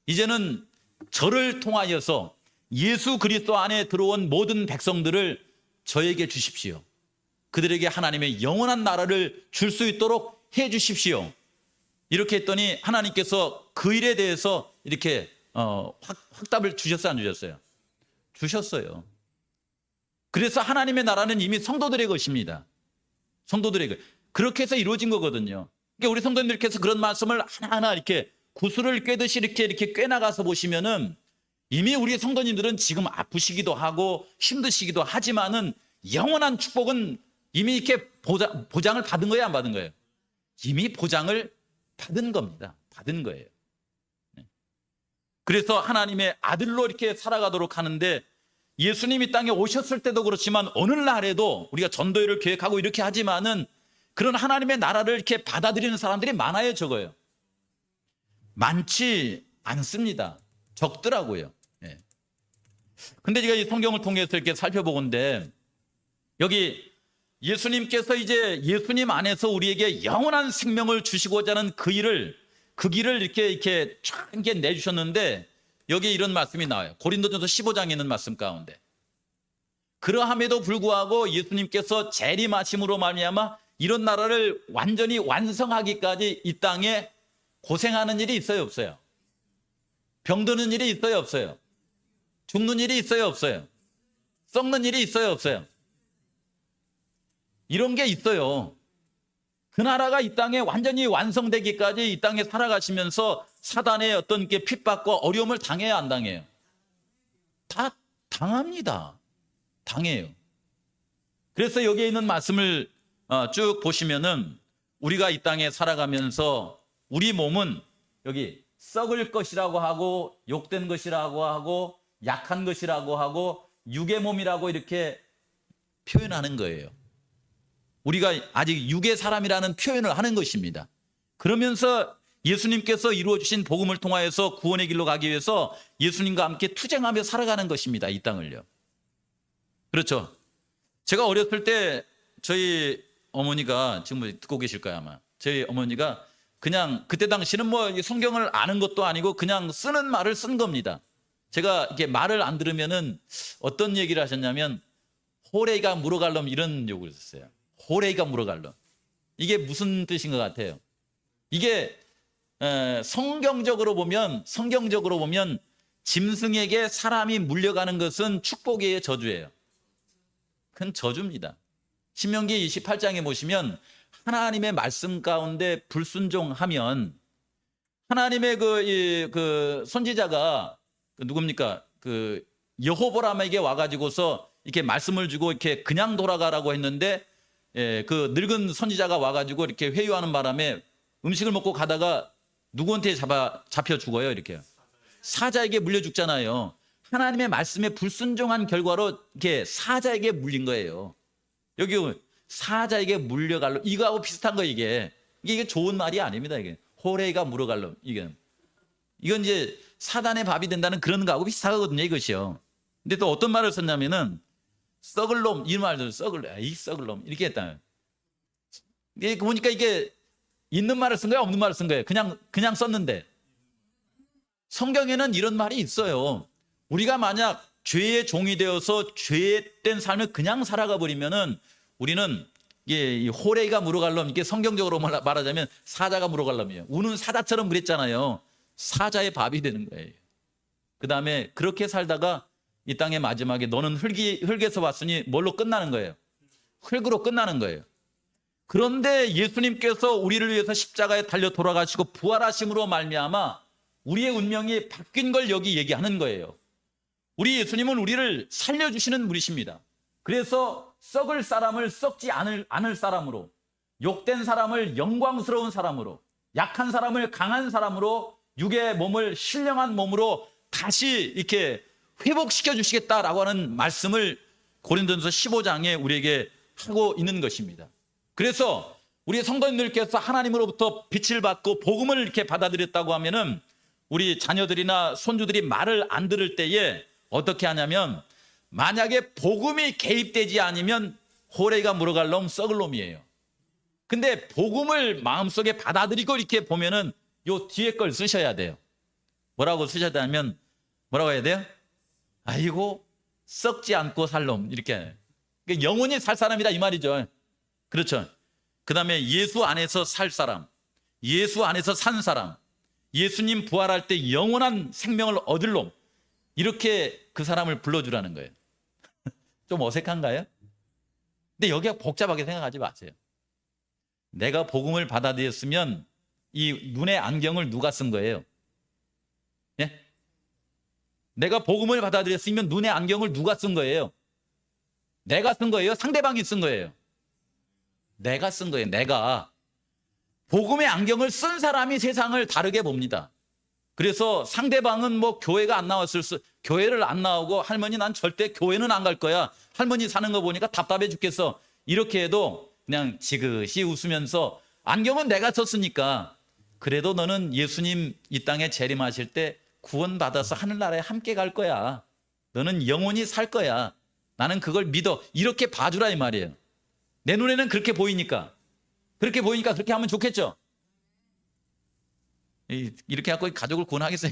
이제는 저를 통하여서 예수 그리스도 안에 들어온 모든 백성들을 저에게 주십시오. 그들에게 하나님의 영원한 나라를 줄 수 있도록 해 주십시오. 이렇게 했더니 하나님께서 그 일에 대해서 이렇게 확답을 주셨어요, 안 주셨어요? 주셨어요. 그래서 하나님의 나라는 이미 성도들의 것입니다. 성도들의 것. 그렇게 해서 이루어진 거거든요. 그러니까 우리 성도님들께서 그런 말씀을 하나하나 이렇게 구슬을 꿰듯이 이렇게 꿰나가서 보시면은 이미 우리 성도님들은 지금 아프시기도 하고 힘드시기도 하지만은 영원한 축복은 이미 이렇게 보장을 받은 거예요, 안 받은 거예요? 이미 보장을 받은 겁니다. 받은 거예요. 그래서 하나님의 아들로 이렇게 살아가도록 하는데 예수님이 땅에 오셨을 때도 그렇지만 오늘날에도 우리가 전도회를 계획하고 이렇게 하지만은 그런 하나님의 나라를 이렇게 받아들이는 사람들이 많아요, 적어요? 많지 않습니다. 적더라고요. 예. 근데 제가 이 성경을 통해서 이렇게 살펴보건데 여기 예수님께서 이제 예수님 안에서 우리에게 영원한 생명을 주시고자 하는 그 길을 이렇게 쫙 이렇게 내주셨는데 여기 이런 말씀이 나와요. 고린도전서 15장에 있는 말씀 가운데. 그러함에도 불구하고 예수님께서 재림하심으로 말미암아 이런 나라를 완전히 완성하기까지 이 땅에 고생하는 일이 있어요, 없어요? 병드는 일이 있어요, 없어요? 죽는 일이 있어요, 없어요? 썩는 일이 있어요, 없어요? 이런 게 있어요. 그 나라가 이 땅에 완전히 완성되기까지 이 땅에 살아가시면서 사단의 어떤 게 핍박과 어려움을 당해야 안 당해요? 다 당합니다. 당해요. 그래서 여기에 있는 말씀을 쭉 보시면은 우리가 이 땅에 살아가면서 우리 몸은 여기 썩을 것이라고 하고 욕된 것이라고 하고 약한 것이라고 하고 육의 몸이라고 이렇게 표현하는 거예요. 우리가 아직 육의 사람이라는 표현을 하는 것입니다. 그러면서 예수님께서 이루어주신 복음을 통하여서 구원의 길로 가기 위해서 예수님과 함께 투쟁하며 살아가는 것입니다. 이 땅을요. 그렇죠. 제가 어렸을 때 저희 어머니가 지금 듣고 계실 거예요 아마. 저희 어머니가 그냥 그때 당시는 뭐 성경을 아는 것도 아니고 그냥 쓰는 말을 쓴 겁니다. 제가 이렇게 말을 안 들으면은 어떤 얘기를 하셨냐면 호레이가 물어갈 놈 이런 욕을 했어요. 호레이가 물어갈 놈. 이게 무슨 뜻인 것 같아요? 이게 성경적으로 보면 짐승에게 사람이 물려가는 것은 축복이에요, 저주예요? 큰 저주입니다. 신명기 28장에 보시면 하나님의 말씀 가운데 불순종하면 하나님의 그 선지자가 누굽니까? 그 여호보람에게 와가지고서 이렇게 말씀을 주고 이렇게 그냥 돌아가라고 했는데 그 늙은 선지자가 와가지고 이렇게 회유하는 바람에 음식을 먹고 가다가 누구한테 잡혀 죽어요, 이렇게. 사자에게 물려 죽잖아요. 하나님의 말씀에 불순종한 결과로 이렇게 사자에게 물린 거예요. 여기 사자에게 물려갈 놈, 이거하고 비슷한 거 이게 좋은 말이 아닙니다. 이게 호레이가 물어갈 놈, 이건 이제 사단의 밥이 된다는 그런 거하고 비슷하거든요, 이것이요. 근데 또 어떤 말을 썼냐면은 썩을 놈, 이 말도 이 썩을 놈 이렇게 했다. 이게 보니까 이게 있는 말을 쓴 거야, 없는 말을 쓴 거예요? 그냥 썼는데. 성경에는 이런 말이 있어요. 우리가 만약 죄의 종이 되어서 죄된 삶을 그냥 살아가 버리면은 우리는 이 호레이가 물어갈 놈, 이게 성경적으로 말하자면 사자가 물어갈 놈이에요. 우는 사자처럼 그랬잖아요. 사자의 밥이 되는 거예요. 그 다음에 그렇게 살다가 이 땅의 마지막에 너는 흙에서 왔으니 뭘로 끝나는 거예요? 흙으로 끝나는 거예요. 그런데 예수님께서 우리를 위해서 십자가에 달려 돌아가시고 부활하심으로 말미암아 우리의 운명이 바뀐 걸 여기 얘기하는 거예요. 우리 예수님은 우리를 살려주시는 분이십니다. 그래서 썩을 사람을 썩지 않을 사람으로, 욕된 사람을 영광스러운 사람으로, 약한 사람을 강한 사람으로, 육의 몸을 신령한 몸으로 다시 이렇게 회복시켜 주시겠다라고 하는 말씀을 고린도전서 15장에 우리에게 하고 있는 것입니다. 그래서 우리 성도님들께서 하나님으로부터 빛을 받고 복음을 이렇게 받아들였다고 하면은 우리 자녀들이나 손주들이 말을 안 들을 때에 어떻게 하냐면, 만약에 복음이 개입되지 않으면 호래가 물어갈 놈 썩을 놈이에요. 근데 복음을 마음속에 받아들이고 이렇게 보면은 요 뒤에 걸 쓰셔야 돼요. 뭐라고 쓰셔야 되냐면, 뭐라고 해야 돼요? 아이고 썩지 않고 살 놈, 이렇게. 그러니까 영원히 살 사람이다 이 말이죠. 그렇죠. 그 다음에 예수 안에서 살 사람, 예수 안에서 산 사람, 예수님 부활할 때 영원한 생명을 얻을 놈, 이렇게 그 사람을 불러주라는 거예요. 좀 어색한가요? 근데 여기가 복잡하게 생각하지 마세요. 내가 복음을 받아들였으면 이 눈의 안경을 누가 쓴 거예요? 예? 내가 복음을 받아들였으면 눈의 안경을 누가 쓴 거예요? 내가 쓴 거예요? 상대방이 쓴 거예요? 내가 쓴 거예요. 내가. 복음의 안경을 쓴 사람이 세상을 다르게 봅니다. 그래서 상대방은 뭐 교회가 안 나왔을 교회를 안 나오고, 할머니 난 절대 교회는 안 갈 거야, 할머니 사는 거 보니까 답답해 죽겠어, 이렇게 해도 그냥 지그시 웃으면서, 안경은 내가 썼으니까 그래도 너는 예수님 이 땅에 재림하실 때 구원받아서 하늘나라에 함께 갈 거야, 너는 영원히 살 거야, 나는 그걸 믿어, 이렇게 봐주라 이 말이에요. 내 눈에는 그렇게 보이니까 그렇게 하면 좋겠죠. 이렇게 갖고 가족을 구원하겠어요?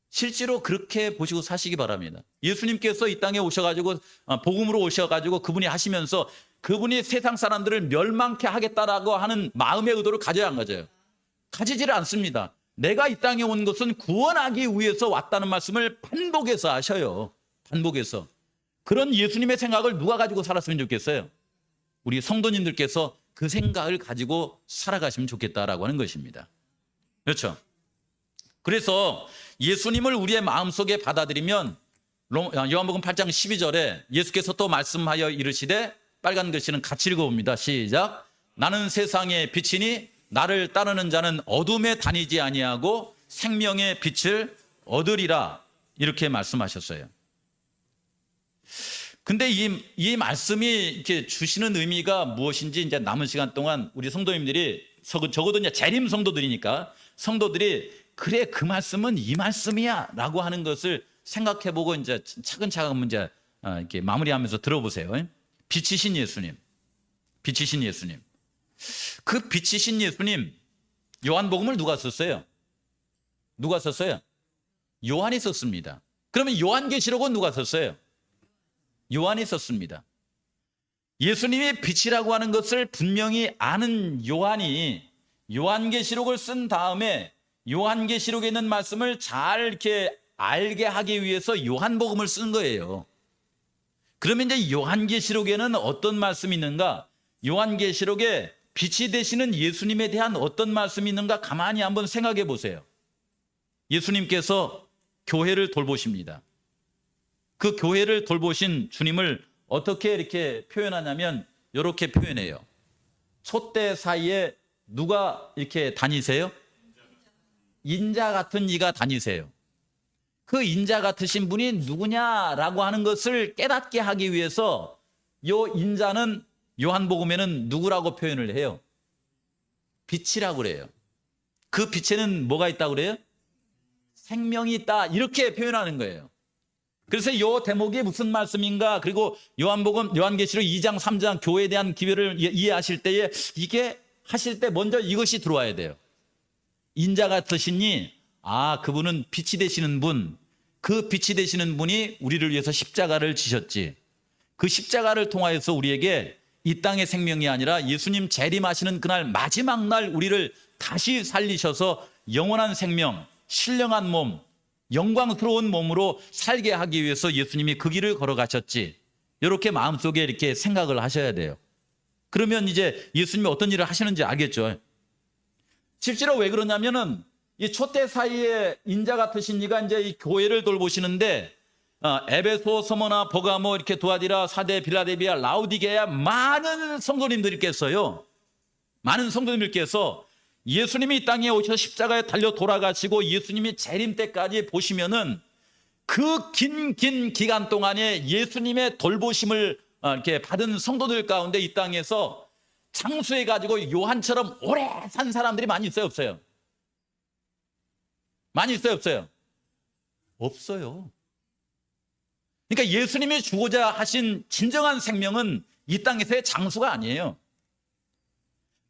실제로 그렇게 보시고 사시기 바랍니다. 예수님께서 이 땅에 오셔가지고 복음으로 오셔가지고 그분이 하시면서 그분이 세상 사람들을 멸망케 하겠다라고 하는 마음의 의도를 가져야 안 가져요? 가지지를 않습니다. 내가 이 땅에 온 것은 구원하기 위해서 왔다는 말씀을 반복해서 하셔요. 반복해서. 그런 예수님의 생각을 누가 가지고 살았으면 좋겠어요? 우리 성도님들께서 그 생각을 가지고 살아가시면 좋겠다라고 하는 것입니다. 그렇죠? 그래서 예수님을 우리의 마음속에 받아들이면, 요한복음 8장 12절에 예수께서 또 말씀하여 이르시되, 빨간 글씨는 같이 읽어봅니다. 시작. 나는 세상의 빛이니 나를 따르는 자는 어둠에 다니지 아니하고 생명의 빛을 얻으리라, 이렇게 말씀하셨어요. 근데 이 말씀이 이렇게 주시는 의미가 무엇인지 이제 남은 시간 동안 우리 성도님들이, 적어도 이제 재림 성도들이니까 성도들이, 그래 그 말씀은 이 말씀이야 라고 하는 것을 생각해보고 이제 차근차근 문제 이렇게 마무리하면서 들어보세요. 빛이신 예수님, 빛이신 예수님. 그 빛이신 예수님, 요한복음을 누가 썼어요? 누가 썼어요? 요한이 썼습니다. 그러면 요한계시록은 누가 썼어요? 요한이 썼습니다. 예수님이 빛이라고 하는 것을 분명히 아는 요한이 요한계시록을 쓴 다음에 요한계시록에 있는 말씀을 잘 이렇게 알게 하기 위해서 요한복음을 쓴 거예요. 그러면 이제 요한계시록에는 어떤 말씀이 있는가? 요한계시록에 빛이 되시는 예수님에 대한 어떤 말씀이 있는가? 가만히 한번 생각해 보세요. 예수님께서 교회를 돌보십니다. 그 교회를 돌보신 주님을 어떻게 이렇게 표현하냐면 이렇게 표현해요. 촛대 사이에 누가 이렇게 다니세요? 인자 같은 이가 다니세요. 그 인자 같으신 분이 누구냐라고 하는 것을 깨닫게 하기 위해서 요 인자는 요한복음에는 누구라고 표현을 해요? 빛이라고 그래요. 그 빛에는 뭐가 있다고 그래요? 생명이 있다, 이렇게 표현하는 거예요. 그래서 이 대목이 무슨 말씀인가, 그리고 요한계시록 2장 3장 교회에 대한 기별을 이해하실 때에 이게 하실 때 먼저 이것이 들어와야 돼요. 인자 같으시니, 그분은 빛이 되시는 분, 그 빛이 되시는 분이 우리를 위해서 십자가를 지셨지. 그 십자가를 통하여서 우리에게 이 땅의 생명이 아니라 예수님 재림하시는 그날 마지막 날 우리를 다시 살리셔서 영원한 생명, 신령한 몸, 영광스러운 몸으로 살게 하기 위해서 예수님이 그 길을 걸어가셨지. 이렇게 마음속에 이렇게 생각을 하셔야 돼요. 그러면 이제 예수님이 어떤 일을 하시는지 알겠죠. 실제로 왜 그러냐면은 이 촛대 사이에 인자 같으신 이가 이제 이 교회를 돌보시는데, 에베소, 서머나, 버가모, 이렇게 두아디라, 사대, 빌라델비아, 라우디게아, 많은 성도님들께서요, 많은 성도님들께서 예수님이 이 땅에 오셔서 십자가에 달려 돌아가시고 예수님이 재림 때까지 보시면은 그 긴 기간 동안에 예수님의 돌보심을 이렇게 받은 성도들 가운데 이 땅에서 장수해 가지고 요한처럼 오래 산 사람들이 많이 있어요, 없어요? 많이 있어요, 없어요? 없어요. 그러니까 예수님이 주고자 하신 진정한 생명은 이 땅에서의 장수가 아니에요.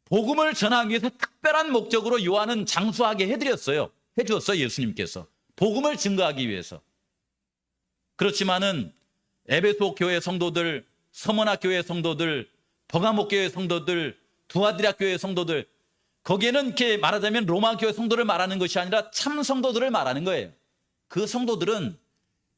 복음을 전하기 위해서 특별한 목적으로 요한은 장수하게 해주었어요, 예수님께서. 복음을 증거하기 위해서. 그렇지만은 에베소 교회 성도들, 서머나 교회 성도들, 버가모 교회 성도들, 두아디라 교회 성도들, 거기에는 이렇게 말하자면 로마 교회 성도를 말하는 것이 아니라 참 성도들을 말하는 거예요. 그 성도들은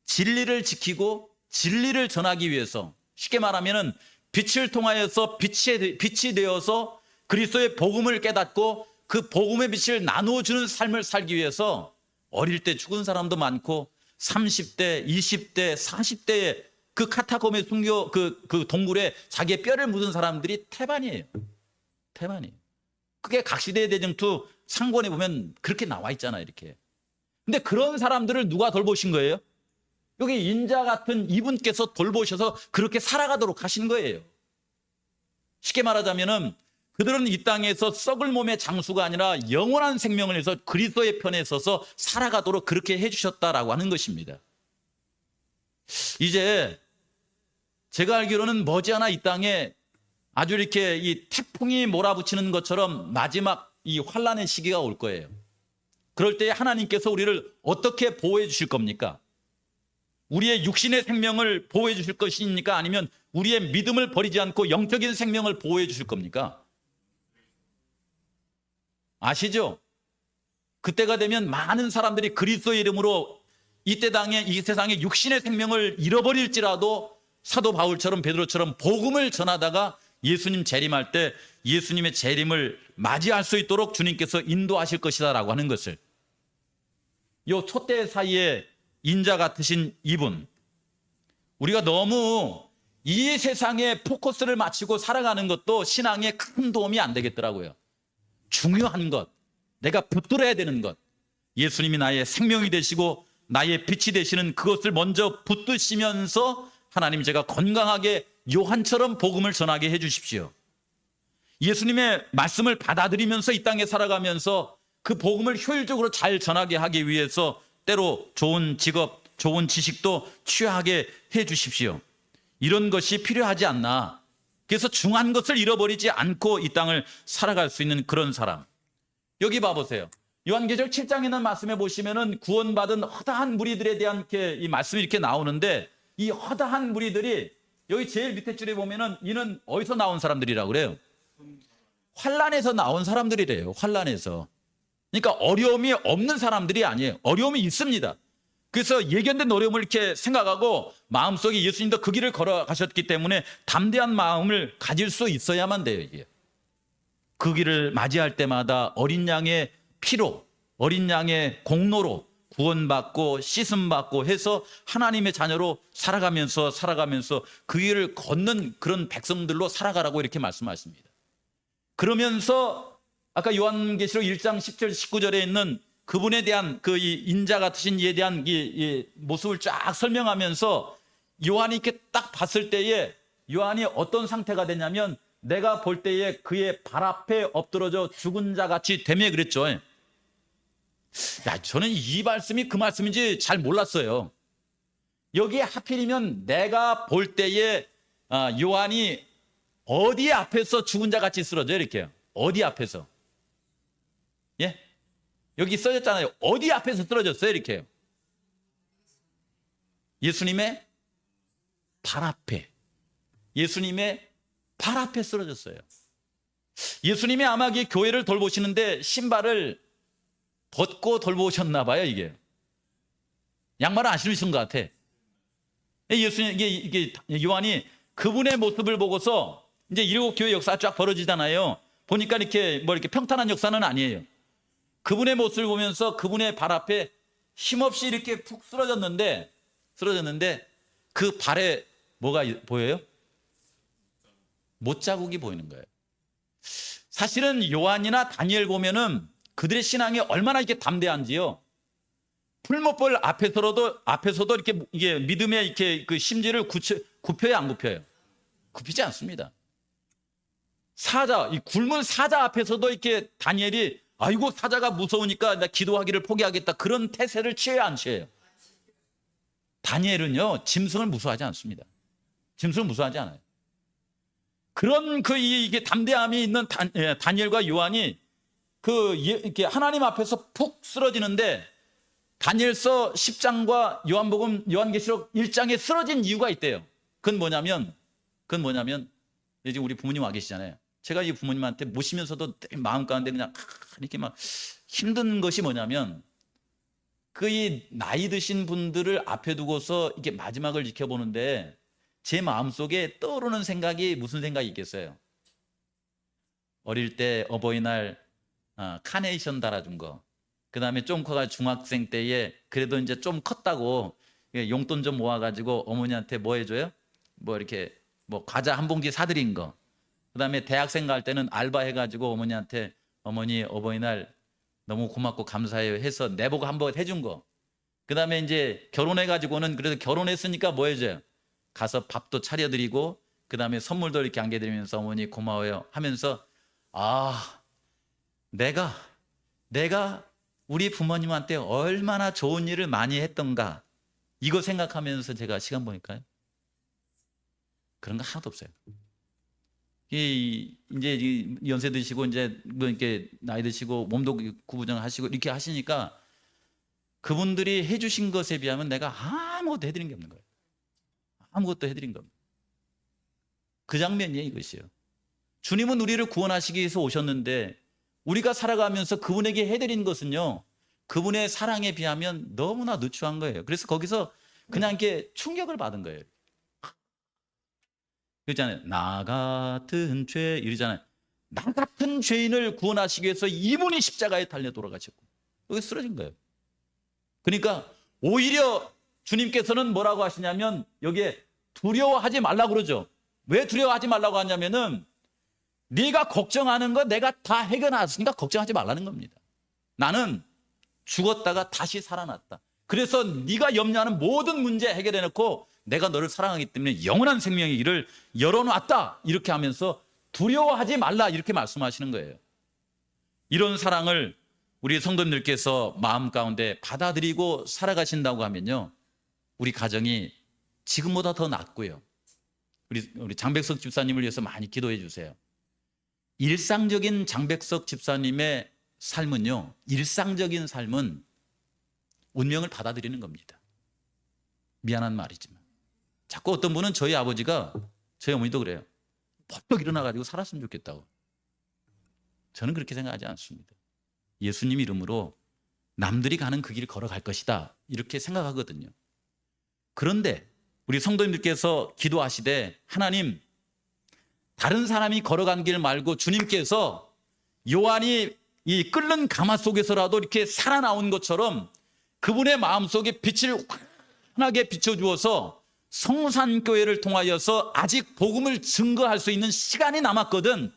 진리를 지키고 진리를 전하기 위해서, 쉽게 말하면은 빛을 통하여서 빛이 되어서 그리스도의 복음을 깨닫고 그 복음의 빛을 나누어주는 삶을 살기 위해서 어릴 때 죽은 사람도 많고 30대, 20대, 40대에 그 카타콤의 순교 그 동굴에 자기의 뼈를 묻은 사람들이 태반이에요. 태반이에요. 그게 각시대 대쟁투 상권에 보면 그렇게 나와 있잖아요, 이렇게. 근데 그런 사람들을 누가 돌보신 거예요? 여기 인자 같은 이분께서 돌보셔서 그렇게 살아가도록 하신 거예요. 쉽게 말하자면은 그들은 이 땅에서 썩을 몸의 장수가 아니라 영원한 생명을 위해서 그리스도의 편에 서서 살아가도록 그렇게 해주셨다라고 하는 것입니다. 이제 제가 알기로는 머지않아 이 땅에 아주 이렇게 이 태풍이 몰아붙이는 것처럼 마지막 이 환란의 시기가 올 거예요. 그럴 때 하나님께서 우리를 어떻게 보호해 주실 겁니까? 우리의 육신의 생명을 보호해 주실 것입니까? 아니면 우리의 믿음을 버리지 않고 영적인 생명을 보호해 주실 겁니까? 아시죠? 그때가 되면 많은 사람들이 그리스도의 이름으로 이 세상에 육신의 생명을 잃어버릴지라도 사도 바울처럼 베드로처럼 복음을 전하다가 예수님 재림할 때 예수님의 재림을 맞이할 수 있도록 주님께서 인도하실 것이다라고 하는 것을, 요 촛대 사이에 인자 같으신 이분, 우리가 너무 이 세상에 포커스를 맞추고 살아가는 것도 신앙에 큰 도움이 안 되겠더라고요. 중요한 것, 내가 붙들어야 되는 것, 예수님이 나의 생명이 되시고 나의 빛이 되시는 그것을 먼저 붙드시면서 하나님, 제가 건강하게 요한처럼 복음을 전하게 해 주십시오. 예수님의 말씀을 받아들이면서 이 땅에 살아가면서 그 복음을 효율적으로 잘 전하게 하기 위해서 때로 좋은 직업, 좋은 지식도 취하게 해 주십시오. 이런 것이 필요하지 않나. 그래서 중요한 것을 잃어버리지 않고 이 땅을 살아갈 수 있는 그런 사람. 여기 봐보세요. 요한계시록 7장에 있는 말씀에 보시면은 구원받은 허다한 무리들에 대한 이 말씀이 이렇게 나오는데, 이 허다한 무리들이 여기 제일 밑에 줄에 보면은 이는 어디서 나온 사람들이라고 그래요? 환란에서 나온 사람들이래요. 환란에서. 그러니까 어려움이 없는 사람들이 아니에요. 어려움이 있습니다. 그래서 예견된 어려움을 이렇게 생각하고 마음속에 예수님도 그 길을 걸어가셨기 때문에 담대한 마음을 가질 수 있어야만 돼요, 이게. 그 길을 맞이할 때마다 어린 양의 피로, 어린 양의 공로로 구원받고 씻음받고 해서 하나님의 자녀로 살아가면서 그 길을 걷는 그런 백성들로 살아가라고 이렇게 말씀하십니다. 그러면서 아까 요한계시록 1장 10절 19절에 있는 그분에 대한 그 이 인자 같으신 이에 대한 이 모습을 쫙 설명하면서 요한이 이렇게 딱 봤을 때에 요한이 어떤 상태가 되냐면, 내가 볼 때에 그의 발 앞에 엎드러져 죽은 자 같이 되매 그랬죠. 야, 저는 이 말씀이 그 말씀인지 잘 몰랐어요. 여기에 하필이면 내가 볼 때에 요한이 어디 앞에서 죽은 자 같이 쓰러져요, 이렇게요. 어디 앞에서? 예? 여기 써졌잖아요. 어디 앞에서 쓰러졌어요, 이렇게요. 예수님의 발 앞에. 예수님의 발 앞에 쓰러졌어요. 예수님이 아마 이 교회를 돌보시는데 신발을 벗고 돌보셨나 봐요, 이게. 양말을 안 신으신 것 같아. 예수님, 이게 요한이 그분의 모습을 보고서 이제 일곱 교회 역사가 쫙 벌어지잖아요. 보니까 이렇게 이렇게 평탄한 역사는 아니에요. 그분의 모습을 보면서 그분의 발 앞에 힘없이 이렇게 푹 쓰러졌는데 그 발에 뭐가 보여요? 못자국이 보이는 거예요. 사실은 요한이나 다니엘 보면은 그들의 신앙이 얼마나 이렇게 담대한지요. 풀무불 앞에서도 이렇게 이게 믿음의 이렇게 그 심지를 굽혀요, 안 굽혀요? 굽히지 않습니다. 사자, 이 굶은 사자 앞에서도 이렇게 다니엘이 아이고 사자가 무서우니까 나 기도하기를 포기하겠다, 그런 태세를 취해요, 안 취해요? 다니엘은요 짐승을 무서워하지 않습니다. 짐승을 무서워하지 않아요. 그런 이게 담대함이 있는 다니엘과 요한이 이렇게 하나님 앞에서 푹 쓰러지는데, 다니엘서 10장과 요한계시록 1장에 쓰러진 이유가 있대요. 그건 뭐냐면 이제 우리 부모님 와 계시잖아요. 제가 이 부모님한테 모시면서도 마음 가운데 그냥 이렇게 막 힘든 것이 뭐냐면, 이 나이 드신 분들을 앞에 두고서 이게 마지막을 지켜보는데 제 마음속에 떠오르는 생각이 무슨 생각이 있겠어요? 어릴 때 어버이날 카네이션 달아준 거, 그 다음에 좀 커가 중학생 때에 그래도 이제 좀 컸다고 용돈 좀 모아가지고 어머니한테 뭐 해줘요? 뭐 이렇게 뭐 과자 한 봉지 사드린 거, 그 다음에 대학생 갈 때는 알바 해가지고 어머니한테 어머니 어버이날 너무 고맙고 감사해요 해서 내복 한번 해준 거, 그 다음에 이제 결혼해가지고는 그래도 결혼했으니까 뭐 해줘요? 가서 밥도 차려드리고 그 다음에 선물도 이렇게 안겨드리면서 어머니 고마워요 하면서, 내가 우리 부모님한테 얼마나 좋은 일을 많이 했던가, 이거 생각하면서 제가 시간 보니까요 그런 거 하나도 없어요. 이제 연세 드시고 이제 뭐 이렇게 나이 드시고 몸도 구부정하시고 이렇게 하시니까 그분들이 해주신 것에 비하면 내가 아무것도 해드린 게 없는 거예요. 아무것도 해드린 게 없는 거예요. 그 장면이에요, 이것이요. 주님은 우리를 구원하시기 위해서 오셨는데 우리가 살아가면서 그분에게 해드린 것은요 그분의 사랑에 비하면 너무나 누추한 거예요. 그래서 거기서 그냥 이렇게 충격을 받은 거예요. 그러잖아요. 나 같은 죄 이러잖아요. 나 같은 죄인을 구원하시기 위해서 이분이 십자가에 달려 돌아가셨고 여기 쓰러진 거예요. 그러니까 오히려 주님께서는 뭐라고 하시냐면 여기에 두려워하지 말라고 그러죠. 왜 두려워하지 말라고 하냐면은 네가 걱정하는 거 내가 다 해결해놨으니까 걱정하지 말라는 겁니다. 나는 죽었다가 다시 살아났다. 그래서 네가 염려하는 모든 문제 해결해놓고 내가 너를 사랑하기 때문에 영원한 생명의 길을 열어놨다. 이렇게 하면서 두려워하지 말라 이렇게 말씀하시는 거예요. 이런 사랑을 우리 성도님들께서 마음 가운데 받아들이고 살아가신다고 하면요 우리 가정이 지금보다 더 낫고요. 우리 장백석 집사님을 위해서 많이 기도해 주세요. 일상적인 장백석 집사님의 삶은요, 일상적인 삶은 운명을 받아들이는 겁니다. 미안한 말이지만 자꾸 어떤 분은 저희 아버지가, 저희 어머니도 그래요. 벌떡 일어나가지고 살았으면 좋겠다고. 저는 그렇게 생각하지 않습니다. 예수님 이름으로 남들이 가는 그 길을 걸어갈 것이다 이렇게 생각하거든요. 그런데 우리 성도님들께서 기도하시되 하나님, 다른 사람이 걸어간 길 말고 주님께서 요한이 이 끓는 가마 속에서라도 이렇게 살아나온 것처럼 그분의 마음속에 빛을 환하게 비춰주어서 성산교회를 통하여서 아직 복음을 증거할 수 있는 시간이 남았거든.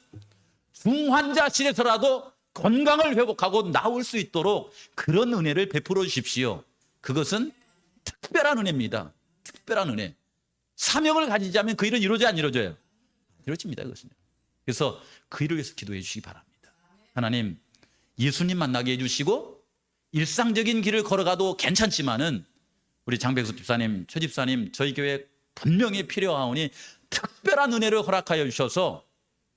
중환자실에서라도 건강을 회복하고 나올 수 있도록 그런 은혜를 베풀어 주십시오. 그것은 특별한 은혜입니다. 특별한 은혜. 사명을 가지지 않으면 그 일은 이루어져 안 이루어져요? 이루어집니다. 그것은요. 그래서 그 일을 위해서 기도해 주시기 바랍니다. 하나님, 예수님 만나게 해주시고 일상적인 길을 걸어가도 괜찮지만은 우리 장백수 집사님, 최 집사님, 저희 교회 분명히 필요하오니 특별한 은혜를 허락하여 주셔서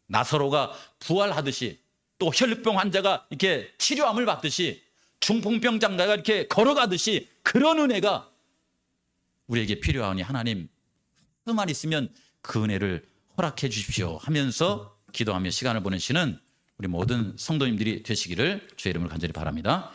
나사로가 부활하듯이 또 혈류병 환자가 이렇게 치료함을 받듯이 중풍병 장자가 이렇게 걸어가듯이 그런 은혜가 우리에게 필요하오니 하나님 수만 있으면 그 은혜를 허락해 주십시오 하면서 기도하며 시간을 보내시는 우리 모든 성도님들이 되시기를 주의 이름으로 간절히 바랍니다.